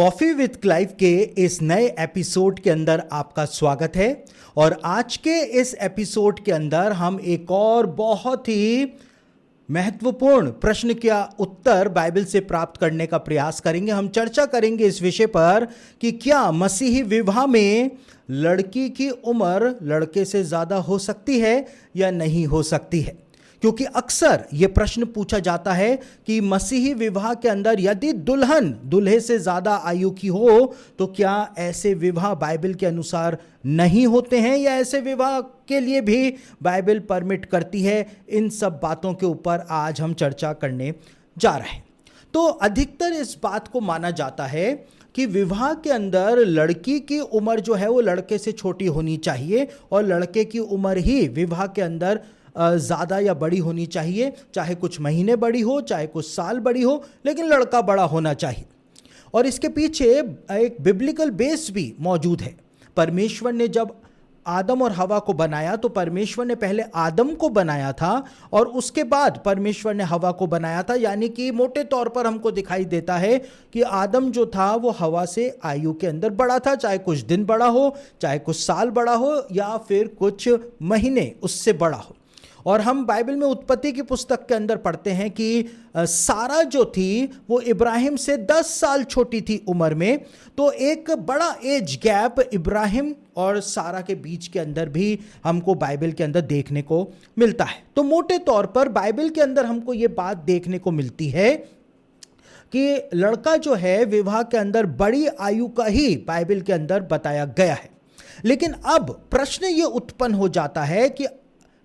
Coffee with Clive के इस नए एपिसोड के अंदर आपका स्वागत है। और आज के इस एपिसोड के अंदर हम एक और बहुत ही महत्वपूर्ण प्रश्न का उत्तर बाइबल से प्राप्त करने का प्रयास करेंगे। हम चर्चा करेंगे इस विषय पर कि क्या मसीही विवाह में लड़की की उम्र लड़के से ज़्यादा हो सकती है या नहीं हो सकती है, क्योंकि अक्सर ये प्रश्न पूछा जाता है कि मसीही विवाह के अंदर यदि दुल्हन दूल्हे से ज़्यादा आयु की हो तो क्या ऐसे विवाह बाइबल के अनुसार नहीं होते हैं या ऐसे विवाह के लिए भी बाइबल परमिट करती है। इन सब बातों के ऊपर आज हम चर्चा करने जा रहे हैं। तो अधिकतर इस बात को माना जाता है कि विवाह के अंदर लड़की की उम्र जो है वो लड़के से छोटी होनी चाहिए और लड़के की उम्र ही विवाह के अंदर ज़्यादा या बड़ी होनी चाहिए, चाहे कुछ महीने बड़ी हो चाहे कुछ साल बड़ी हो, लेकिन लड़का बड़ा होना चाहिए। और इसके पीछे एक बिब्लिकल बेस भी मौजूद है। परमेश्वर ने जब आदम और हवा को बनाया तो परमेश्वर ने पहले आदम को बनाया था और उसके बाद परमेश्वर ने हवा को बनाया था। यानी कि मोटे तौर पर हमको दिखाई देता है कि आदम जो था वो हवा से आयु के अंदर बड़ा था, चाहे कुछ दिन बड़ा हो, चाहे कुछ साल बड़ा हो या फिर कुछ महीने उससे बड़ा हो। और हम बाइबल में उत्पत्ति की पुस्तक के अंदर पढ़ते हैं कि सारा जो थी वो इब्राहिम से 10 साल छोटी थी उम्र में। तो एक बड़ा एज गैप इब्राहिम और सारा के बीच के अंदर भी हमको बाइबल के अंदर देखने को मिलता है। तो मोटे तौर पर बाइबल के अंदर हमको ये बात देखने को मिलती है कि लड़का जो है विवाह के अंदर बड़ी आयु का ही बाइबल के अंदर बताया गया है। लेकिन अब प्रश्न ये उत्पन्न हो जाता है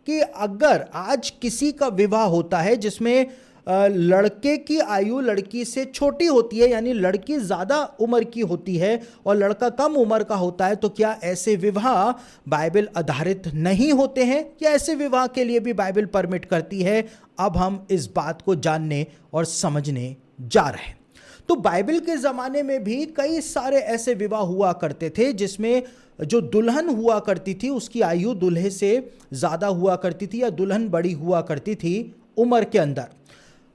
कि अगर आज किसी का विवाह होता है जिसमें लड़के की आयु लड़की से छोटी होती है, यानी लड़की ज़्यादा उम्र की होती है और लड़का कम उम्र का होता है, तो क्या ऐसे विवाह बाइबल आधारित नहीं होते हैं या ऐसे विवाह के लिए भी बाइबल परमिट करती है? अब हम इस बात को जानने और समझने जा रहे हैं। तो बाइबल के ज़माने में भी कई सारे ऐसे विवाह हुआ करते थे जिसमें जो दुल्हन हुआ करती थी उसकी आयु दूल्हे से ज़्यादा हुआ करती थी या दुल्हन बड़ी हुआ करती थी उम्र के अंदर।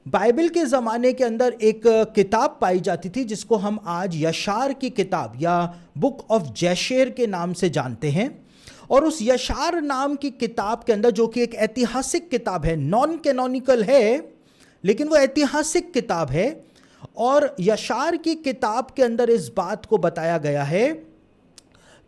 बाइबल के ज़माने के अंदर एक किताब पाई जाती थी जिसको हम आज यशार की किताब या बुक ऑफ जैशेर के नाम से जानते हैं। और उस यशार नाम की किताब के अंदर, जो कि एक ऐतिहासिक किताब है, नॉन कैनोनिकल है लेकिन वो ऐतिहासिक किताब है, और यशार की किताब के अंदर इस बात को बताया गया है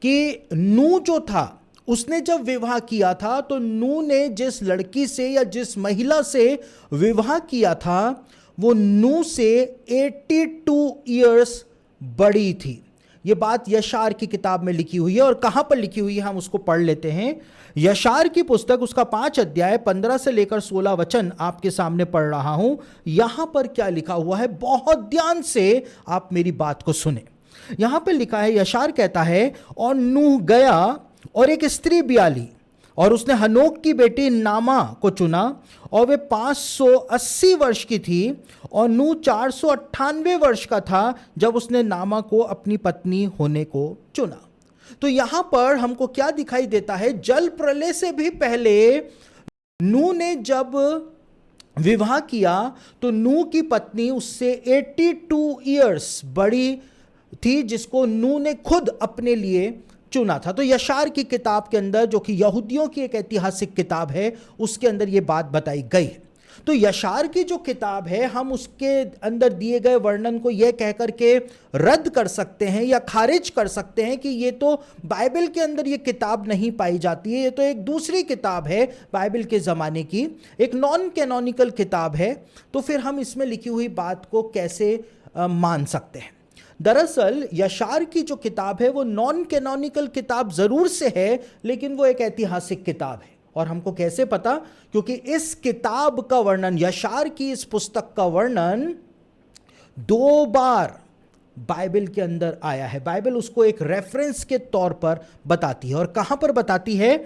कि नूह जो था उसने जब विवाह किया था तो नूह ने जिस लड़की से या जिस महिला से विवाह किया था वो नूह से 82 इयर्स बड़ी थी। ये बात यशार की किताब में लिखी हुई है। और कहाँ पर लिखी हुई है हम उसको पढ़ लेते हैं। यशार की पुस्तक उसका 5 अध्याय 15 से लेकर 16 वचन आपके सामने पढ़ रहा हूं। यहां पर क्या लिखा हुआ है, बहुत ध्यान से आप मेरी बात को सुने। यहां पर लिखा है, यशार कहता है, और नूह गया और एक स्त्री ब्याह ली और उसने हनोक की बेटी नामा को चुना और वे 580 वर्ष की थी और नूह 498 वर्ष का था जब उसने नामा को अपनी पत्नी होने को चुना। तो यहां पर हमको क्या दिखाई देता है, जल प्रलय से भी पहले नूह ने जब विवाह किया तो नूह की पत्नी उससे 82 इयर्स बड़ी थी जिसको नूह ने खुद अपने लिए चुना था। तो यशार की किताब के अंदर, जो कि यहूदियों की एक ऐतिहासिक किताब है, उसके अंदर यह बात बताई गई है। तो यशार की जो किताब है हम उसके अंदर दिए गए वर्णन को यह कहकर के रद्द कर सकते हैं या खारिज कर सकते हैं कि ये तो बाइबल के अंदर ये किताब नहीं पाई जाती है, ये तो एक दूसरी किताब है बाइबल के ज़माने की, एक नॉन कैनोनिकल किताब है। तो फिर हम इसमें लिखी हुई बात को कैसे मान सकते हैं? दरअसल यशार की जो किताब है वो नॉन कैनोनिकल किताब ज़रूर से है, लेकिन वो एक ऐतिहासिक किताब है। और हमको कैसे पता? क्योंकि इस किताब का वर्णन, यशार की इस पुस्तक का वर्णन 2 बार बाइबल के अंदर आया है। बाइबल उसको एक रेफरेंस के तौर पर बताती है। और कहां पर बताती है?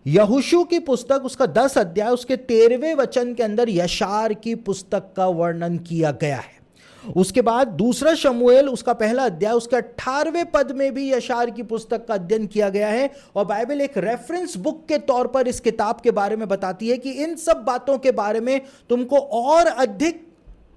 यहोशू की पुस्तक उसका 10 अध्याय उसके 13वें वचन के अंदर यशार की पुस्तक का वर्णन किया गया है। उसके बाद दूसरा शमूएल उसका 1 अध्याय उसके 18वें पद में भी यशार की पुस्तक का अध्ययन किया गया है। और बाइबल एक रेफरेंस बुक के तौर पर इस किताब के बारे में बताती है कि इन सब बातों के बारे में तुमको और अधिक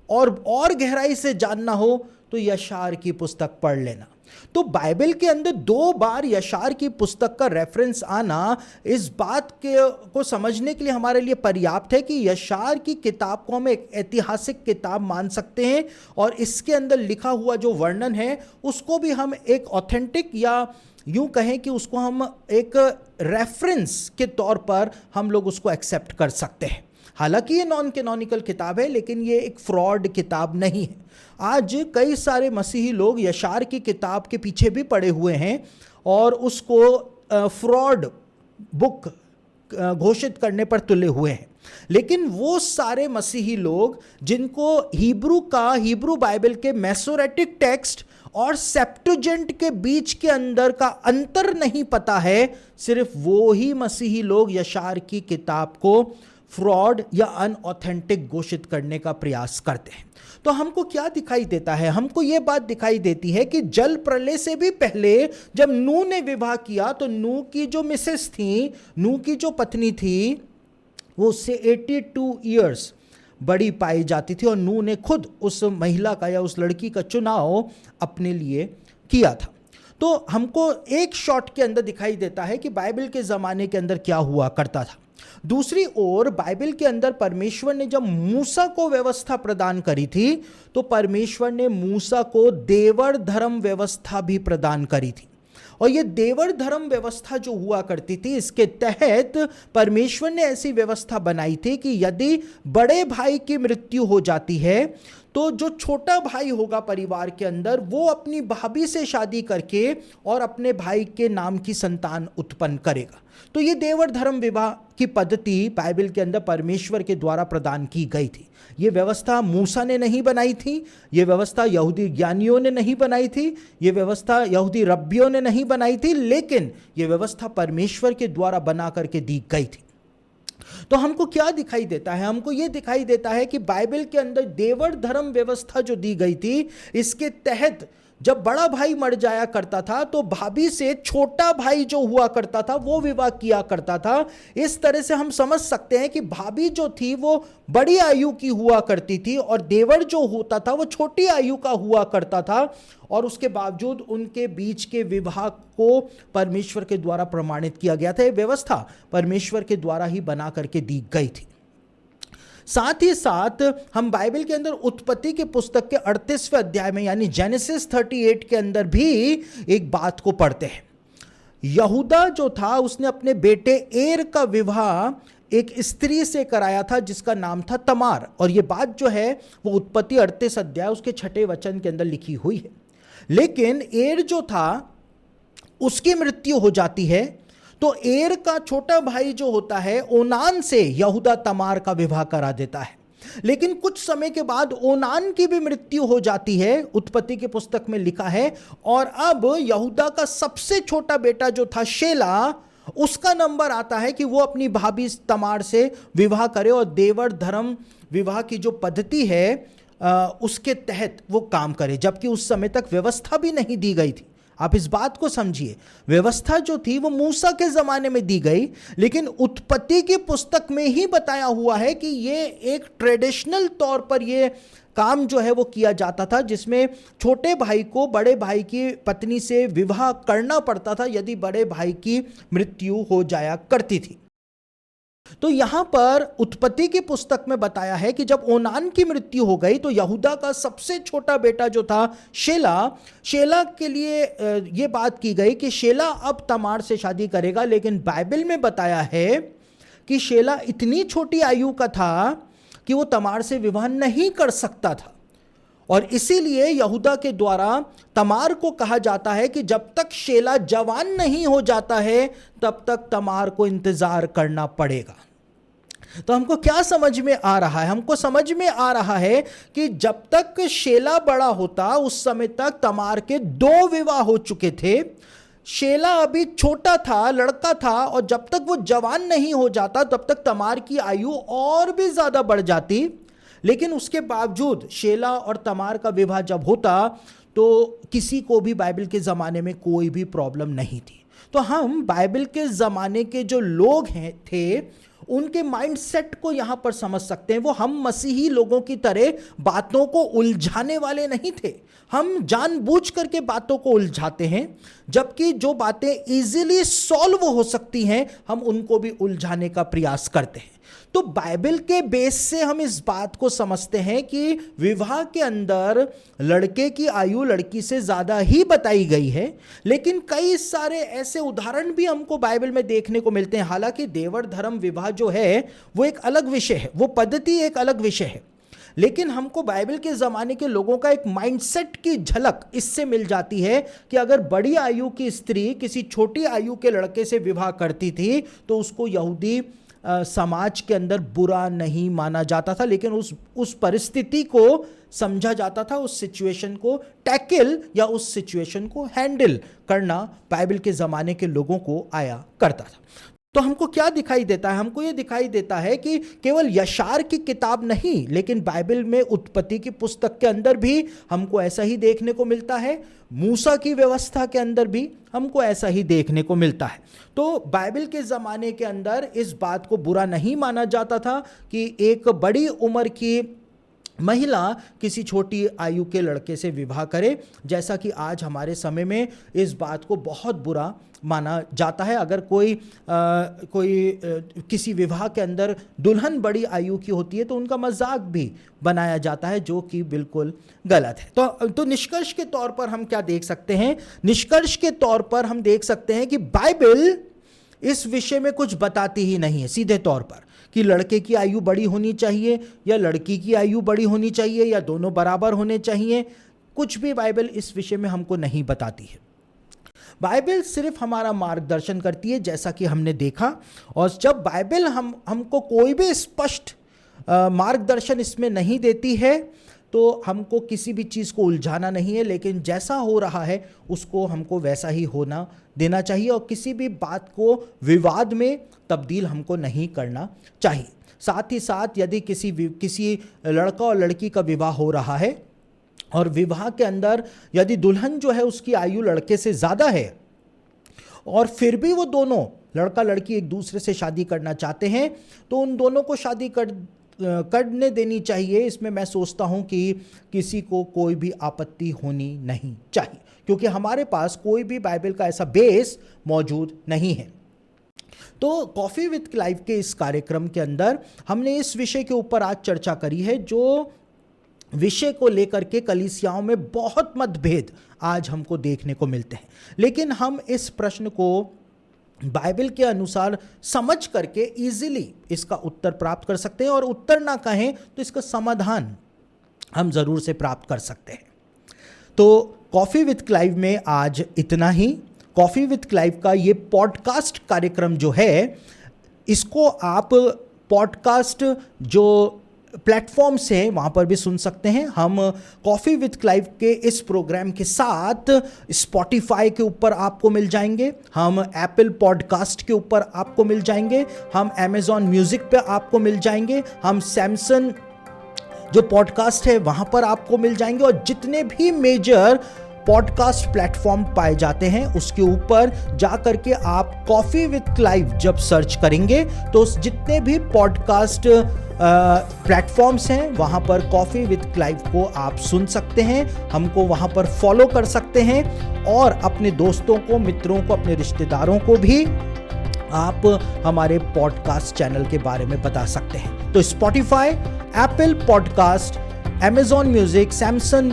और गहराई से जानना हो तो यशार की पुस्तक पढ़ लेना। तो बाइबल के अंदर 2 बार यशार की पुस्तक का रेफरेंस आना इस बात को समझने के लिए हमारे लिए पर्याप्त है कि यशार की किताब को हम एक ऐतिहासिक किताब मान सकते हैं और इसके अंदर लिखा हुआ जो वर्णन है उसको भी हम एक ऑथेंटिक या यूं कहें कि उसको हम एक रेफरेंस के तौर पर हम लोग उसको एक्सेप्ट कर सकते हैं। हालांकि ये नॉन कैनोनिकल किताब है, लेकिन ये एक फ्रॉड किताब नहीं है। आज कई सारे मसीही लोग यशार की किताब के पीछे भी पड़े हुए हैं और उसको फ्रॉड बुक घोषित करने पर तुले हुए हैं। लेकिन वो सारे मसीही लोग जिनको हिब्रू बाइबल के मैसोरेटिक टेक्स्ट और सेप्टुजेंट के बीच के अंदर का अंतर नहीं पता है, सिर्फ वो ही मसीही लोग यशार की किताब को फ्रॉड या अनऑथेंटिक घोषित करने का प्रयास करते हैं। तो हमको क्या दिखाई देता है? हमको यह बात दिखाई देती है कि जल प्रलय से भी पहले जब नूह ने विवाह किया तो नूह की जो मिसेस थी, नूह की जो पत्नी थी, वो उससे 82 ईयर्स बड़ी पाई जाती थी और नूह ने खुद उस महिला का या उस लड़की का चुनाव अपने लिए किया था। तो हमको एक शॉट के अंदर दिखाई देता है कि बाइबल के ज़माने के अंदर क्या हुआ करता था। दूसरी ओर बाइबल के अंदर परमेश्वर ने जब मूसा को व्यवस्था प्रदान करी थी तो परमेश्वर ने मूसा को देवर धर्म व्यवस्था भी प्रदान करी थी। और ये देवर धर्म व्यवस्था जो हुआ करती थी, इसके तहत परमेश्वर ने ऐसी व्यवस्था बनाई थी कि यदि बड़े भाई की मृत्यु हो जाती है तो जो छोटा भाई होगा परिवार के अंदर, वो अपनी भाभी से शादी करके और अपने भाई के नाम की संतान उत्पन्न करेगा। तो ये देवर धर्म विवाह की पद्धति बाइबल के अंदर परमेश्वर के द्वारा प्रदान की गई थी। ये व्यवस्था मूसा ने नहीं बनाई थी, ये व्यवस्था यहूदी ज्ञानियों ने नहीं बनाई थी, ये व्यवस्था यहूदी रब्बियों ने नहीं बनाई थी, लेकिन ये व्यवस्था परमेश्वर के द्वारा बना करके दी गई थी। तो हमको क्या दिखाई देता है? हमको यह दिखाई देता है कि बाइबल के अंदर देवर धर्म व्यवस्था जो दी गई थी, इसके तहत जब बड़ा भाई मर जाया करता था तो भाभी से छोटा भाई जो हुआ करता था वो विवाह किया करता था। इस तरह से हम समझ सकते हैं कि भाभी जो थी वो बड़ी आयु की हुआ करती थी और देवर जो होता था वो छोटी आयु का हुआ करता था, और उसके बावजूद उनके बीच के विवाह को परमेश्वर के द्वारा प्रमाणित किया गया था। ये व्यवस्था परमेश्वर के द्वारा ही बना करके दी गई थी। साथ ही साथ हम बाइबल के अंदर उत्पत्ति के पुस्तक के 38वें अध्याय में यानी जेनेसिस 38 के अंदर भी एक बात को पढ़ते हैं। यहूदा जो था उसने अपने बेटे एर का विवाह एक स्त्री से कराया था जिसका नाम था तमार, और ये बात जो है वो उत्पत्ति 38 अध्याय उसके 6 वचन के अंदर लिखी हुई है। लेकिन एर जो था उसकी मृत्यु हो जाती है तो एर का छोटा भाई जो होता है ओनान से यहूदा तमार का विवाह करा देता है। लेकिन कुछ समय के बाद ओनान की भी मृत्यु हो जाती है, उत्पत्ति के पुस्तक में लिखा है, और अब यहूदा का सबसे छोटा बेटा जो था शेला, उसका नंबर आता है कि वो अपनी भाभी तमार से विवाह करे और देवर धर्म विवाह की जो पद्धति है उसके तहत वो काम करे, जबकि उस समय तक व्यवस्था भी नहीं दी गई थी। आप इस बात को समझिए, व्यवस्था जो थी वो मूसा के ज़माने में दी गई, लेकिन उत्पत्ति की पुस्तक में ही बताया हुआ है कि ये एक ट्रेडिशनल तौर पर ये काम जो है वो किया जाता था, जिसमें छोटे भाई को बड़े भाई की पत्नी से विवाह करना पड़ता था यदि बड़े भाई की मृत्यु हो जाया करती थी। तो यहां पर उत्पत्ति की पुस्तक में बताया है कि जब ओनान की मृत्यु हो गई तो यहूदा का सबसे छोटा बेटा जो था शेला के लिए यह बात की गई कि शेला अब तमार से शादी करेगा, लेकिन बाइबल में बताया है कि शेला इतनी छोटी आयु का था कि वो तमार से विवाह नहीं कर सकता था, और इसीलिए यहूदा के द्वारा तमार को कहा जाता है कि जब तक शेला जवान नहीं हो जाता है तब तक तमार को इंतजार करना पड़ेगा। तो हमको क्या समझ में आ रहा है? हमको समझ में आ रहा है कि जब तक शेला बड़ा होता उस समय तक तमार के 2 विवाह हो चुके थे। शेला अभी छोटा था, लड़का था, और जब तक वो जवान नहीं हो जाता तब तक तमार की आयु और भी ज्यादा बढ़ जाती। लेकिन उसके बावजूद शेला और तमार का विवाह जब होता तो किसी को भी बाइबल के ज़माने में कोई भी प्रॉब्लम नहीं थी। तो हम बाइबल के ज़माने के जो लोग थे उनके माइंडसेट को यहां पर समझ सकते हैं। वो हम मसीही लोगों की तरह बातों को उलझाने वाले नहीं थे। हम जानबूझ करके बातों को उलझाते हैं, जबकि जो बातें इजीली सॉल्व हो सकती हैं हम उनको भी उलझाने का प्रयास करते हैं। तो बाइबल के बेस से हम इस बात को समझते हैं कि विवाह के अंदर लड़के की आयु लड़की से ज़्यादा ही बताई गई है, लेकिन कई सारे ऐसे उदाहरण भी हमको बाइबल में देखने को मिलते हैं। हालांकि देवर धर्म विवाह जो है वो एक अलग विषय है, वो पद्धति एक अलग विषय है, लेकिन हमको बाइबल के ज़माने के लोगों का एक माइंडसेट की झलक इससे मिल जाती है कि अगर बड़ी आयु की स्त्री किसी छोटी आयु के लड़के से विवाह करती थी तो उसको यहूदी समाज के अंदर बुरा नहीं माना जाता था, लेकिन उस परिस्थिति को समझा जाता था, उस सिचुएशन को टैकल या उस सिचुएशन को हैंडल करना बाइबल के ज़माने के लोगों को आया करता था। तो हमको क्या दिखाई देता है? हमको ये दिखाई देता है कि केवल यशार की किताब नहीं, लेकिन बाइबल में उत्पत्ति की पुस्तक के अंदर भी हमको ऐसा ही देखने को मिलता है। मूसा की व्यवस्था के अंदर भी हमको ऐसा ही देखने को मिलता है। तो बाइबल के ज़माने के अंदर इस बात को बुरा नहीं माना जाता था कि एक बड़ी उम्र की महिला किसी छोटी आयु के लड़के से विवाह करे, जैसा कि आज हमारे समय में इस बात को बहुत बुरा माना जाता है। अगर कोई किसी विवाह के अंदर दुल्हन बड़ी आयु की होती है तो उनका मजाक भी बनाया जाता है, जो कि बिल्कुल गलत है। तो निष्कर्ष के तौर पर हम क्या देख सकते हैं? निष्कर्ष के तौर पर हम देख सकते हैं कि बाइबल इस विषय में कुछ बताती ही नहीं है सीधे तौर पर कि लड़के की आयु बड़ी होनी चाहिए या लड़की की आयु बड़ी होनी चाहिए या दोनों बराबर होने चाहिए। कुछ भी बाइबल इस विषय में हमको नहीं बताती है। बाइबल सिर्फ हमारा मार्गदर्शन करती है, जैसा कि हमने देखा। और जब बाइबल हमको कोई भी स्पष्ट मार्गदर्शन इसमें नहीं देती है तो हमको किसी भी चीज़ को उलझाना नहीं है, लेकिन जैसा हो रहा है उसको हमको वैसा ही होना देना चाहिए और किसी भी बात को विवाद में तब्दील हमको नहीं करना चाहिए। साथ ही साथ यदि किसी लड़का और लड़की का विवाह हो रहा है और विवाह के अंदर यदि दुल्हन जो है उसकी आयु लड़के से ज़्यादा है और फिर भी वो दोनों लड़का लड़की एक दूसरे से शादी करना चाहते हैं तो उन दोनों को शादी करने देनी चाहिए। इसमें मैं सोचता हूं कि किसी को कोई भी आपत्ति होनी नहीं चाहिए, क्योंकि हमारे पास कोई भी बाइबल का ऐसा बेस मौजूद नहीं है। तो कॉफ़ी विद क्लाइव के इस कार्यक्रम के अंदर हमने इस विषय के ऊपर आज चर्चा करी है, जो विषय को लेकर के कलीसियाओं में बहुत मतभेद आज हमको देखने को मिलते हैं, लेकिन हम इस प्रश्न को बाइबल के अनुसार समझ करके इजीली इसका उत्तर प्राप्त कर सकते हैं, और उत्तर ना कहें तो इसका समाधान हम ज़रूर से प्राप्त कर सकते हैं। तो कॉफ़ी विद क्लाइव में आज इतना ही। कॉफ़ी विद क्लाइव का ये पॉडकास्ट कार्यक्रम जो है, इसको आप पॉडकास्ट जो प्लेटफॉर्म्स हैं वहाँ पर भी सुन सकते हैं। हम कॉफ़ी विद क्लाइव के इस प्रोग्राम के साथ स्पॉटिफाई के ऊपर आपको मिल जाएंगे, हम एप्पल पॉडकास्ट के ऊपर आपको मिल जाएंगे, हम अमेज़ॉन म्यूज़िक पे आपको मिल जाएंगे, हम सैमसंग जो पॉडकास्ट है वहाँ पर आपको मिल जाएंगे, और जितने भी मेजर पॉडकास्ट प्लेटफॉर्म पाए जाते हैं उसके ऊपर जा करके आप कॉफ़ी विद क्लाइव जब सर्च करेंगे तो जितने भी पॉडकास्ट प्लेटफॉर्म्स हैं वहाँ पर कॉफ़ी विद क्लाइव को आप सुन सकते हैं, हमको वहाँ पर फॉलो कर सकते हैं, और अपने दोस्तों को, मित्रों को, अपने रिश्तेदारों को भी आप हमारे पॉडकास्ट चैनल के बारे में बता सकते हैं। तो Spotify, Apple podcast, Amazon music, Samsung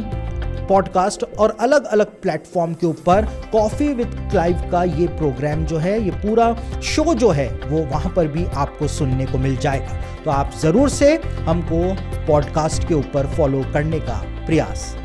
podcast और अलग अलग प्लेटफॉर्म के ऊपर कॉफ़ी विद क्लाइव का ये प्रोग्राम जो है, ये पूरा शो जो है वो वहाँ पर भी आपको सुनने को मिल जाएगा। तो आप ज़रूर से हमको पॉडकास्ट के ऊपर फॉलो करने का प्रयास